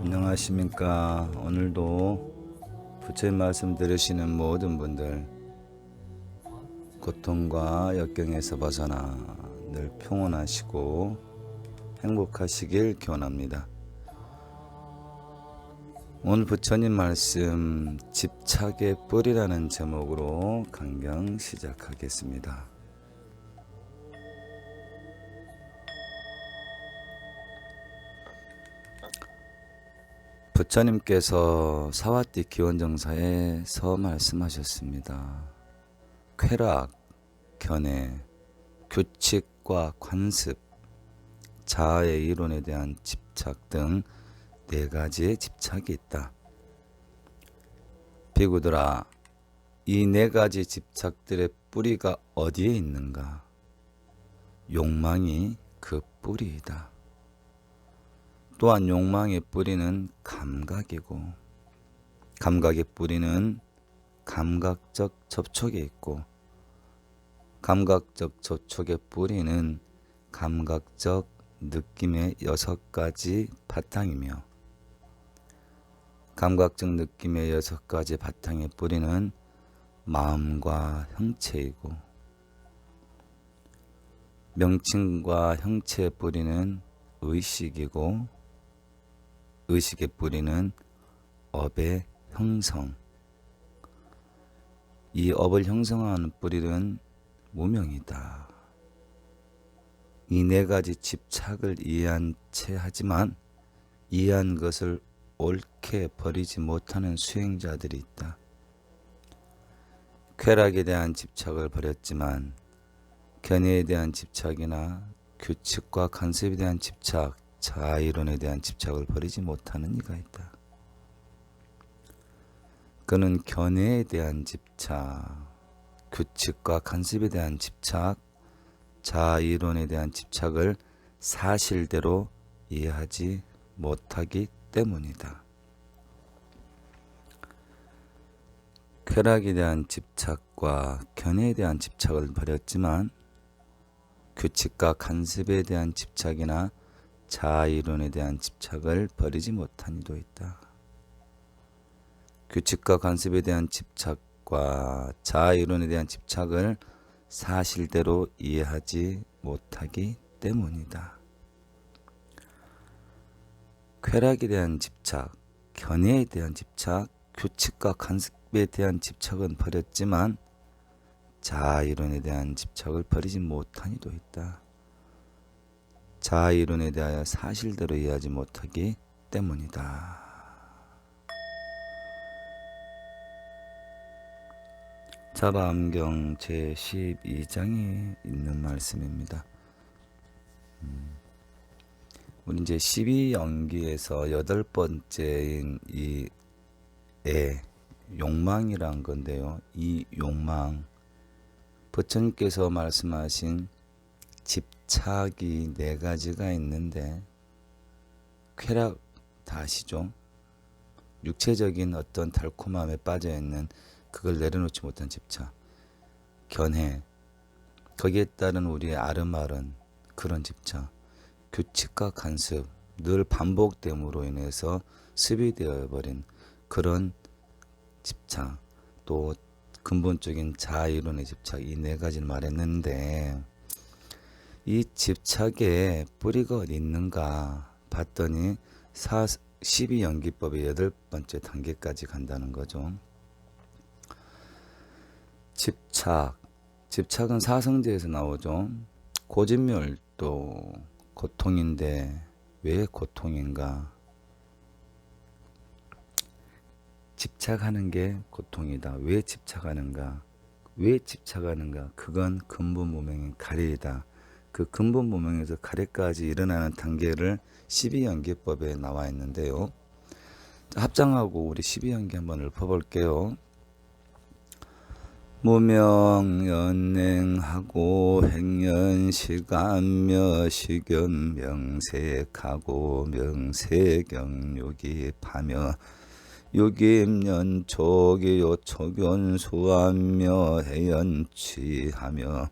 안녕하십니까. 오늘도 부처님 말씀 들으시는 모든 분들 고통과 역경에서 벗어나 늘 평온하시고 행복하시길 기원합니다. 오늘 부처님 말씀 집착의 뿌리라는 제목으로 강경 시작하겠습니다. 부처님께서 사와띠 기원정사에서 말씀하셨습니다. 쾌락, 견해, 규칙과 관습, 자아의 이론에 대한 집착 등 4가지의 집착이 있다. 비구들아, 이 4가지 집착들의 뿌리가 어디에 있는가? 욕망이 그 뿌리이다. 또한 욕망의 뿌리는 감각이고, 감각의 뿌리는 감각적 접촉에 있고, 감각적 접촉의 뿌리는 감각적 느낌의 6가지 바탕이며, 감각적 느낌의 6가지 바탕의 뿌리는 마음과 형체이고, 명칭과 형체의 뿌리는 의식이고, 의식의 뿌리는 업의 형성. 이 업을 형성하는 뿌리는 무명이다. 이 4가지 집착을 이해한 채 하지만 이해한 것을 옳게 버리지 못하는 수행자들이 있다. 쾌락에 대한 집착을 버렸지만 견해에 대한 집착이나 규칙과 간섭에 대한 집착, 자아이론에 대한 집착을 버리지 못하는 이가 있다. 그는 견해에 대한 집착, 규칙과 간섭에 대한 집착, 자아이론에 대한 집착을 사실대로 이해하지 못하기 때문이다. 쾌락에 대한 집착과 견해에 대한 집착을 버렸지만 규칙과 간섭에 대한 집착이나 자아이론에 대한 집착을 버리지 못한 이도 있다. 규칙과 간섭에 대한 집착과 자아이론에 대한 집착을 사실대로 이해하지 못하기 때문이다. 쾌락에 대한 집착, 견해에 대한 집착, 규칙과 간섭에 대한 집착은 버렸지만 자아이론에 대한 집착을 버리지 못한 이도 있다. 자아이론에 대하여 사실대로 이해하지 못하기 때문이다. 자바암경 제12장에 있는 말씀입니다. 우리 이제 12연기에서 8번째인 이 욕망이란 건데요. 이 욕망, 부처님께서 말씀하신 집착이 4가지가 있는데, 쾌락 다 아시죠? 육체적인 어떤 달콤함에 빠져있는 그걸 내려놓지 못한 집착, 견해, 거기에 따른 우리의 아름아른 그런 집착, 규칙과 간섭, 늘 반복됨으로 인해서 습이되어 버린 그런 집착, 또 근본적인 자아이론의 집착, 이 4가지를 말했는데, 이 집착의 뿌리가 어디 있는가 봤더니 12연기법의 8번째 단계까지 간다는 거죠. 집착은 사성제에서 나오죠. 고진멸도 고통인데 왜 고통인가? 집착하는 게 고통이다. 왜 집착하는가? 왜 집착하는가? 그건 근본 무명인 가래이다. 그 근본 무명에서 가래까지 일어나는 단계를 12연계법에 나와 있는데요. 합장하고 우리 12연계 한번 읊어볼게요. 무명 연행하고 행연시간며 시견 명색하고 명색경육입하며 육입연촉이 요촉연수하며 해연취하며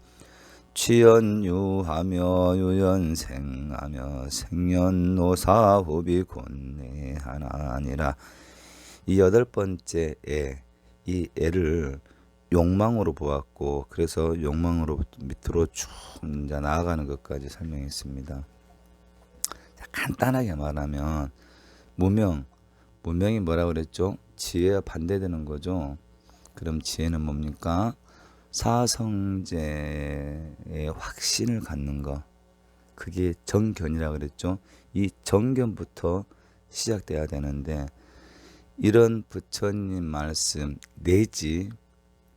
취연유하며 유연생하며 생연노사후비 곤내하며 아니라 이 여덟 번째 이 애를 욕망으로 보았고, 그래서 욕망으로 밑으로 쭉 이제 나아가는 것까지 설명했습니다. 간단하게 말하면 무명이 뭐라 그랬죠? 지혜와 반대되는 거죠. 그럼 지혜는 뭡니까? 사성제의 확신을 갖는 거, 그게 정견이라 그랬죠. 이 정견부터 시작돼야 되는데, 이런 부처님 말씀 내지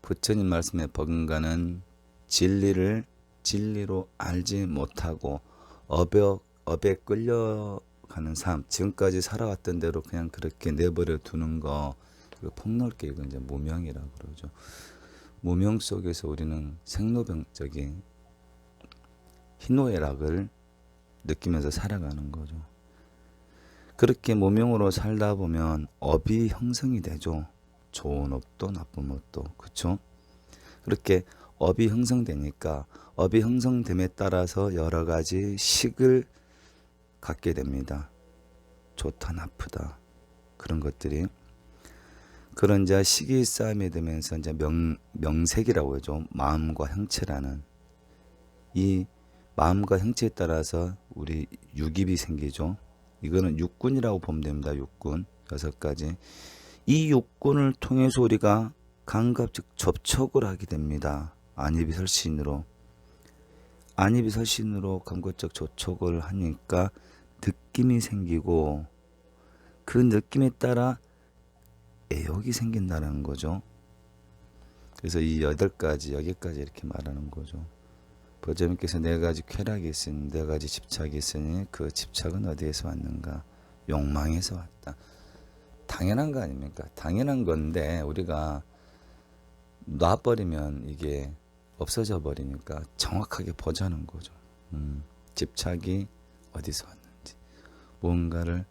부처님 말씀에 버금가는 진리로 알지 못하고 업에 끌려가는 삶, 지금까지 살아왔던 대로 그냥 그렇게 내버려 두는 거, 폭넓게 이건 이제 무명이라고 그러죠. 무명 속에서 우리는 생로병적인 희노애락을 느끼면서 살아가는 거죠. 그렇게 무명으로 살다 보면 업이 형성이 되죠. 좋은 업도 나쁜 업도, 그렇죠? 그렇게 업이 형성되니까 업이 형성됨에 따라서 여러 가지 식을 갖게 됩니다. 좋다 나쁘다 그런 것들이. 그런 이제 식이 쌓임이 되면서 이제 명색이라고 하죠. 마음과 형체라는, 이 마음과 형체에 따라서 우리 육입이 생기죠. 이거는 육군이라고 보면 됩니다. 육군 6가지. 이 육군을 통해서 우리가 감각적 접촉을 하게 됩니다. 안입이설신으로 감각적 접촉을 하니까 느낌이 생기고, 그 느낌에 따라 애욕이 생긴다는 거죠. 그래서 이 8가지 여기까지 이렇게 말하는 거죠. 부처님께서 4가지 쾌락이 있으니 4가지 집착이 있으니 그 집착은 어디에서 왔는가? 욕망에서 왔다. 당연한 거 아닙니까? 당연한 건데 우리가 놔버리면 이게 없어져 버리니까 정확하게 보자는 거죠. 집착이 어디서 왔는지, 뭔가를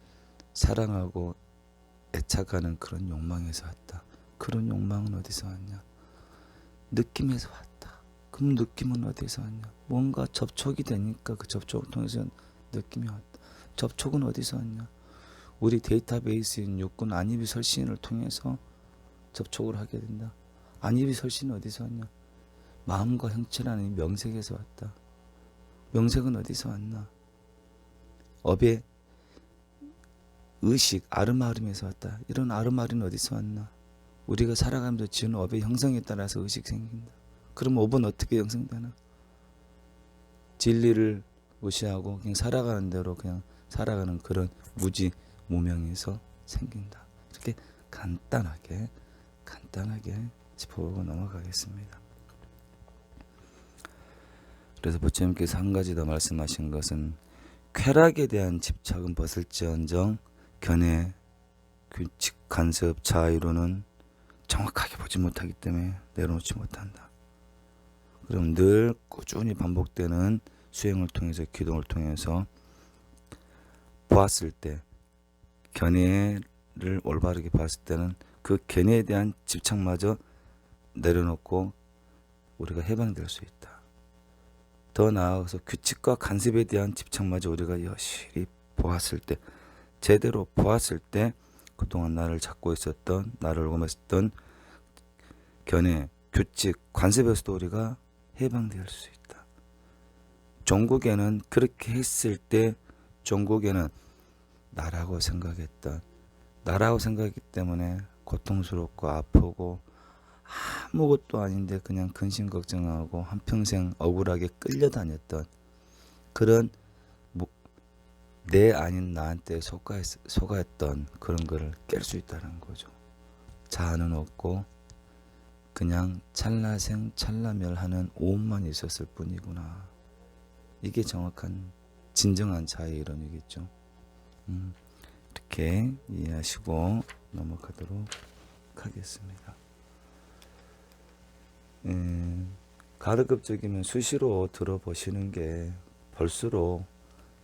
사랑하고 애착하는 그런 욕망에서 왔다. 그런 욕망은 어디서 왔냐? 느낌에서 왔다. 그럼 느낌은 어디서 왔냐? 뭔가 접촉이 되니까 그 접촉을 통해서 느낌이 왔다. 접촉은 어디서 왔냐? 우리 데이터베이스인 육군 안입이설신을 통해서 접촉을 하게 된다. 안입이설신은 어디서 왔냐? 마음과 형체라는 명색에서 왔다. 명색은 어디서 왔나? 업의 의식, 아름아름에서 왔다. 이런 아름아름은 어디서 왔나? 우리가 살아가면서 지은 업의 형성에 따라서 의식 생긴다. 그럼 업은 어떻게 형성되나? 진리를 무시하고 그냥 살아가는 대로 그냥 살아가는 그런 무명에서 생긴다. 이렇게 간단하게 짚어보고 넘어가겠습니다. 그래서 부처님께서 한 가지 더 말씀하신 것은, 쾌락에 대한 집착은 벗을지언정 견해, 규칙, 간섭, 자의로는 정확하게 보지 못하기 때문에 내려놓지 못한다. 그럼 늘 꾸준히 반복되는 수행을 통해서, 기동을 통해서 보았을 때, 견해를 올바르게 봤을 때는 그 견해에 대한 집착마저 내려놓고 우리가 해방될 수 있다. 더 나아가서 규칙과 간섭에 대한 집착마저 우리가 여실히 보았을 때, 제대로 보았을 때, 그동안 나를 잡고 있었던, 나를 오금했었던 견해, 규칙, 관습에서도 우리가 해방될 수 있다. 종국에는 그렇게 했을 때, 종국에는 나라고 생각했기 때문에 고통스럽고 아프고 아무것도 아닌데 그냥 근심 걱정하고 한평생 억울하게 끌려다녔던 그런 내 아닌 나한테 속아했던 그런 거를 깰 수 있다는 거죠. 자아는 없고 그냥 찰나생 찰나멸하는 오음만 있었을 뿐이구나. 이게 정확한 진정한 자의 이론이겠죠. 이렇게 이해하시고 넘어가도록 하겠습니다. 가르급적이면 수시로 들어보시는 게 볼수록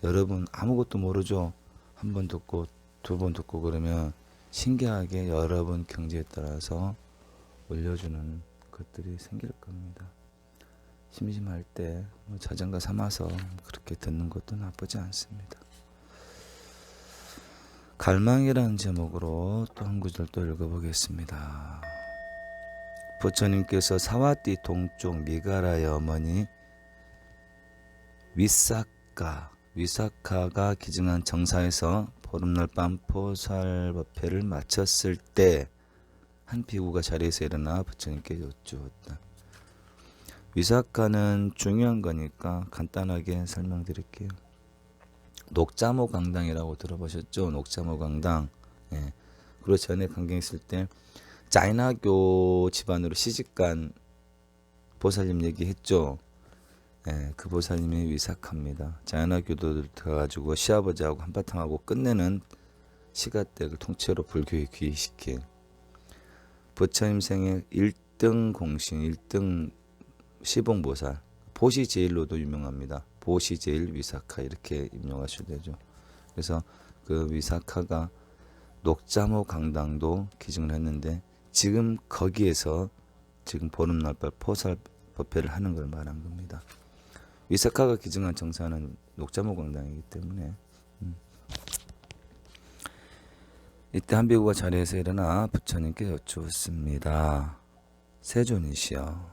여러분 아무것도 모르죠. 한 번 듣고 2번 듣고 그러면 신기하게 여러분 경지에 따라서 올려주는 것들이 생길 겁니다. 심심할 때 자장가 삼아서 그렇게 듣는 것도 나쁘지 않습니다. 갈망이라는 제목으로 또 한 구절 또 읽어보겠습니다. 부처님께서 사와띠 동쪽 미가라의 어머니 위사카가 기증한 정사에서 보름날 밤 포살법회를 마쳤을 때 한 비구가 자리에서 일어나 부처님께 여쭈었다. 위사카는 중요한 거니까 간단하게 설명드릴게요. 녹자모 강당이라고 들어보셨죠? 녹자모 강당. 예. 그리고 전에 강경 있을 때 자이나교 집안으로 시집간 보살님 얘기했죠. 예, 그 보살님이 위사카입니다. 자이나교도 들어가지고 시아버지하고 한바탕하고 끝내는 시가댁을 통째로 불교에 귀의시킨 부처님 생애 1등 공신, 1등 시봉보살, 보시제일로도 유명합니다. 보시제일 위사카 이렇게 임명하셔도 되죠. 그래서 그 위사카가 녹자모 강당도 기증을 했는데 지금 거기에서 지금 보름날 밤 포살법회를 하는 걸 말한 겁니다. 위사카가 기증한 정사는 녹자모 강당이기 때문에 이때 한 비구가 자리에서 일어나 부처님께 여쭈었습니다. 세존이시여,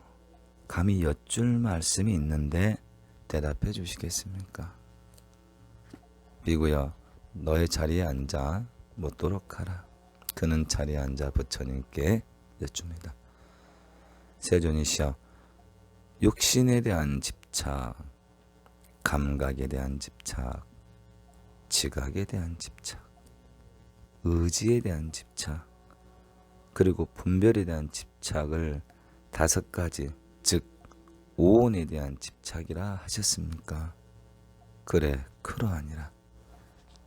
감히 여쭐 말씀이 있는데 대답해 주시겠습니까? 비구여, 너의 자리에 앉아 묻도록 하라. 그는 자리에 앉아 부처님께 여쭙니다. 세존이시여, 육신에 대한 집착, 감각에 대한 집착, 지각에 대한 집착, 의지에 대한 집착, 그리고 분별에 대한 집착을 5가지, 즉 오온에 대한 집착이라 하셨습니까? 그래, 그러하니라.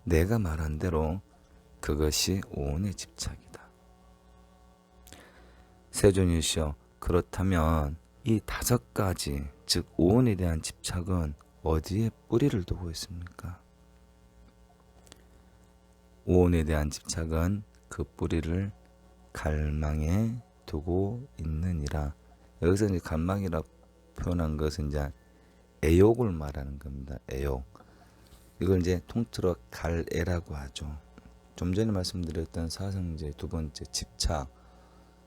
내가 말한 대로 그것이 오온의 집착이다. 세존이시여, 그렇다면 이 5가지, 즉 오온에 대한 집착은 어디에 뿌리를 두고 있습니까? 오온에 대한 집착은 그 뿌리를 갈망에 두고 있느니라. 여기서 이제 갈망이라 표현한 것은 이제 애욕을 말하는 겁니다. 애욕. 이걸 이제 통틀어 갈애라고 하죠. 좀 전에 말씀드렸던 사성제 2번째 집착.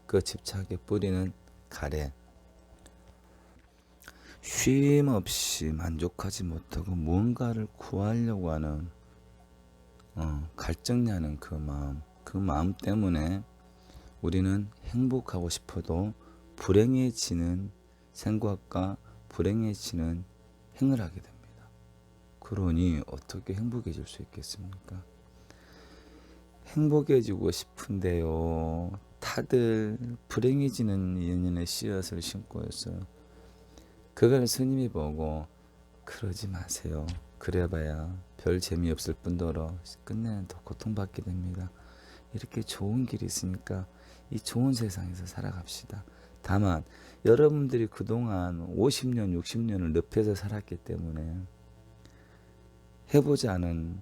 그 집착의 뿌리는 갈애. 쉼 없이 만족하지 못하고 무언가를 구하려고 하는 갈증나는 그 마음 때문에 우리는 행복하고 싶어도 불행해지는 생각과 불행해지는 행을 하게 됩니다. 그러니 어떻게 행복해질 수 있겠습니까? 행복해지고 싶은데요, 다들 불행해지는 인연의 씨앗을 심고 있어요. 그걸 스님이 보고 그러지 마세요. 그래봐야 별 재미없을 뿐더러 끝내는 더 고통받게 됩니다. 이렇게 좋은 길이 있으니까 이 좋은 세상에서 살아갑시다. 다만 여러분들이 그동안 50년, 60년을 늪에서 살았기 때문에 해보지 않은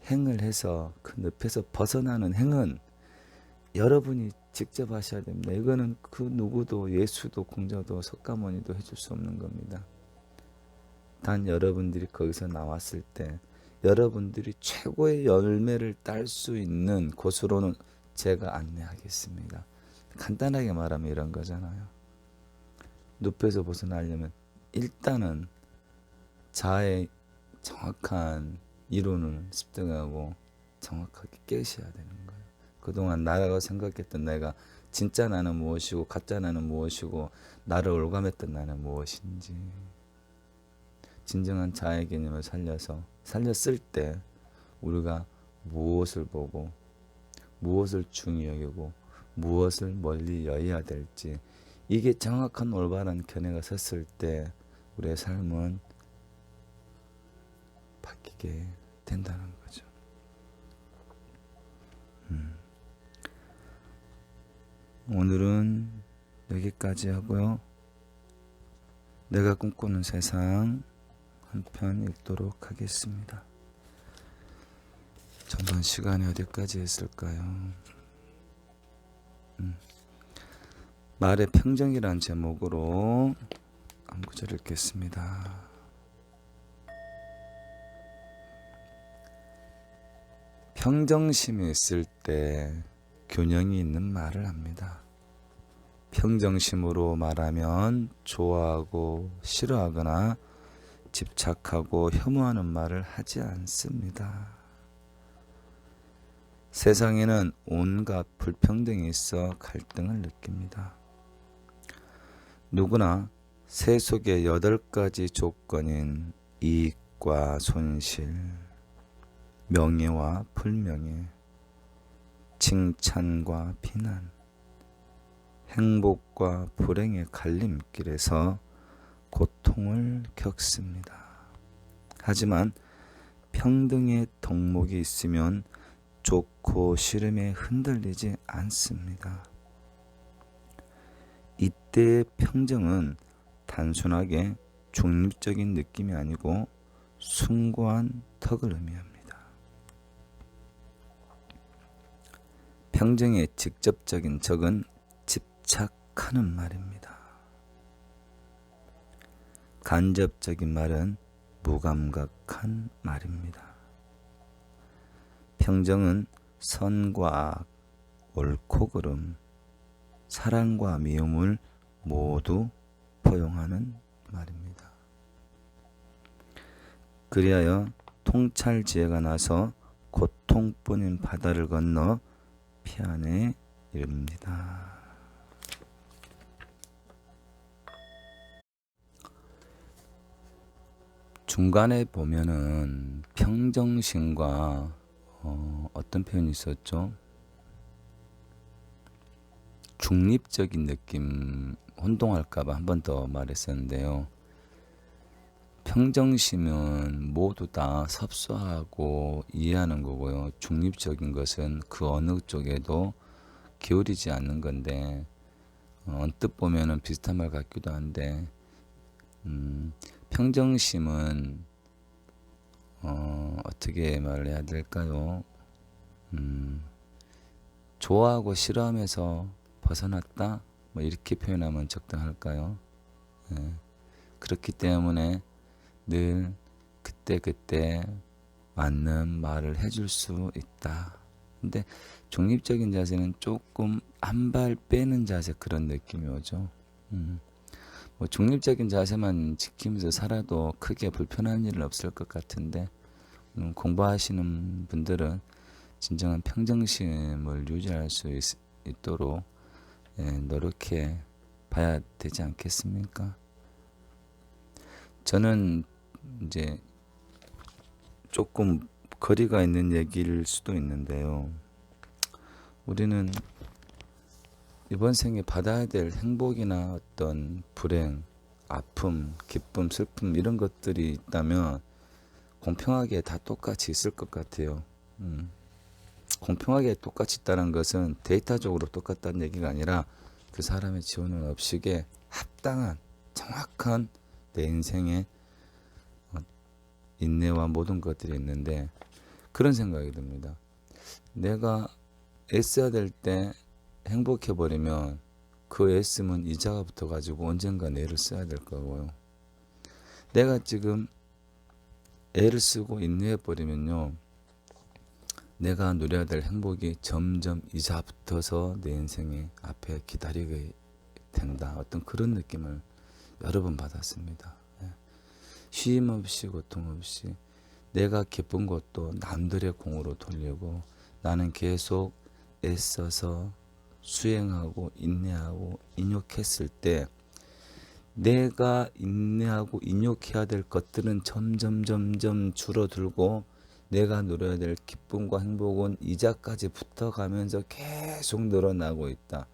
행을 해서 그 늪에서 벗어나는 행은 여러분이 직접 하셔야 됩니다. 이거는 그 누구도 예수도 공자도 석가모니도 해줄 수 없는 겁니다. 단 여러분들이 거기서 나왔을 때 여러분들이 최고의 열매를 딸 수 있는 곳으로는 제가 안내하겠습니다. 간단하게 말하면 이런 거잖아요. 늪에서 벗어나려면 일단은 자아의 정확한 이론을 습득하고 정확하게 깨셔야 되는 거예요. 그동안 나라고 생각했던 내가 진짜 나는 무엇이고 가짜 나는 무엇이고 나를 올감했던 나는 무엇인지 진정한 자아의 개념을 살렸을 때 우리가 무엇을 보고 무엇을 중히 여기고 무엇을 멀리 여해야 될지 이게 정확한 올바른 견해가 섰을 때 우리의 삶은 바뀌게 된다는 거죠. 오늘은 여기까지 하고요. 내가 꿈꾸는 세상 한 편 읽도록 하겠습니다. 전번 시간에 어디까지 했을까요? 말의 평정이란 제목으로 한 구절 읽겠습니다. 평정심이 있을 때 균형이 있는 말을 합니다. 평정심으로 말하면 좋아하고 싫어하거나 집착하고 혐오하는 말을 하지 않습니다. 세상에는 온갖 불평등이 있어 갈등을 느낍니다. 누구나 세속의 8가지 조건인 이익과 손실, 명예와 불명예, 칭찬과 비난, 행복과 불행의 갈림길에서 고통을 겪습니다. 하지만 평등의 덕목이 있으면 좋고 싫음에 흔들리지 않습니다. 이때의 평정은 단순하게 중립적인 느낌이 아니고 숭고한 턱을 의미합니다. 평정의 직접적인 적은 집착하는 말입니다. 간접적인 말은 무감각한 말입니다. 평정은 선과 악, 옳고 그름, 사랑과 미움을 모두 포용하는 말입니다. 그리하여 통찰지혜가 나서 고통뿐인 바다를 건너 피안에 이릅니다. 중간에 보면은 평정심과 어떤 표현이 있었죠? 중립적인 느낌 혼동할까봐 한 번 더 말했었는데요. 평정심은 모두 다 섭수하고 이해하는 거고요. 중립적인 것은 그 어느 쪽에도 기울이지 않는 건데 언뜻 보면은 비슷한 말 같기도 한데 평정심은 어떻게 말을 해야 될까요? 좋아하고 싫어하면서 벗어났다? 뭐 이렇게 표현하면 적당할까요? 그렇기 때문에 늘 그때그때 맞는 말을 해줄 수 있다. 근데 중립적인 자세는 조금 한 발 빼는 자세 그런 느낌이 오죠. 뭐 중립적인 자세만 지키면서 살아도 크게 불편한 일은 없을 것 같은데 공부하시는 분들은 진정한 평정심을 유지할 수 있도록 노력해 봐야 되지 않겠습니까? 저는 이제 조금 거리가 있는 얘기일 수도 있는데요. 우리는 이번 생에 받아야 될 행복이나 어떤 불행, 아픔, 기쁨, 슬픔 이런 것들이 있다면 공평하게 다 똑같이 있을 것 같아요. 공평하게 똑같이 있다는 것은 데이터적으로 똑같다는 얘기가 아니라 그 사람의 지원은 업식에 합당한 정확한 내 인생의 인내와 모든 것들이 있는데 그런 생각이 듭니다. 내가 애써야 될 때 행복해버리면 그 애쓰면 이자가 붙어가지고 언젠가 애를 써야 될 거고요. 내가 지금 애를 쓰고 인내해버리면요. 내가 누려야 될 행복이 점점 이자 붙어서 내 인생에 앞에 기다리게 된다. 어떤 그런 느낌을 여러 번 받았습니다. 쉼 없이 고통 없이 내가 기쁜 것도 남들의 공으로 돌리고 나는 계속 애써서 수행하고 인내하고 인욕했을 때 내가 인내하고 인욕해야 될 것들은 점점 줄어들고 내가 누려야 될 기쁨과 행복은 이자까지 붙어가면서 계속 늘어나고 있다.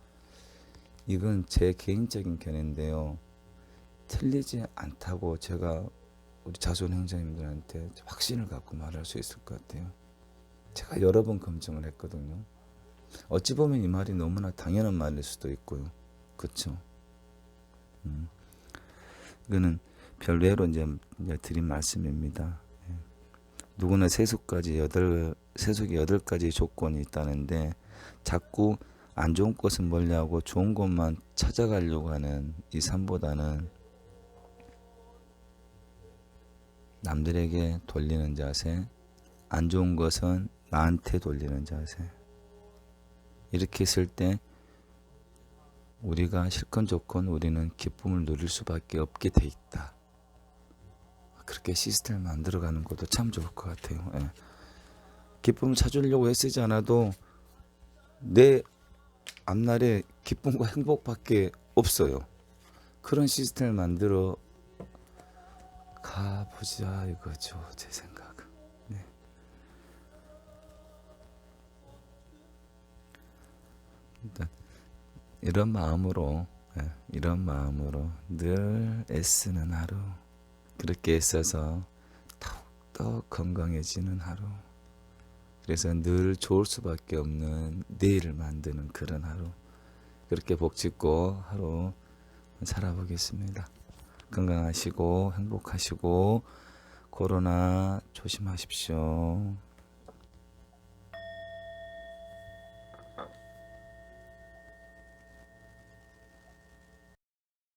이건 제 개인적인 견해인데요. 틀리지 않다고 제가 우리 자손 형제님들한테 확신을 갖고 말할 수 있을 것 같아요. 제가 여러 번 검증을 했거든요. 어찌 보면 이 말이 너무나 당연한 말일 수도 있고요. 그렇죠? 이거는 별외로 이제 드린 말씀입니다. 누구나 세속의 8가지 조건이 있다는데 자꾸 안 좋은 것은 멀리하고 좋은 것만 찾아가려고 하는 이 삶보다는 남들에게 돌리는 자세, 안 좋은 것은 나한테 돌리는 자세. 이렇게 했을 때 우리가 실컷 좋건 우리는 기쁨을 누릴 수밖에 없게 돼 있다. 그렇게 시스템을 만들어가는 것도 참 좋을 것 같아요. 예. 기쁨을 찾으려고 애쓰지 않아도 내 앞날에 기쁨과 행복밖에 없어요. 그런 시스템을 만들어 가보자 이거죠, 제 생각은. 네. 일단 이런 마음으로 늘 애쓰는 하루, 그렇게 애써서 더욱더 건강해지는 하루, 그래서 늘 좋을 수밖에 없는 내일을 만드는 그런 하루, 그렇게 복짓고 하루 살아보겠습니다. 건강하시고 행복하시고 코로나 조심하십시오.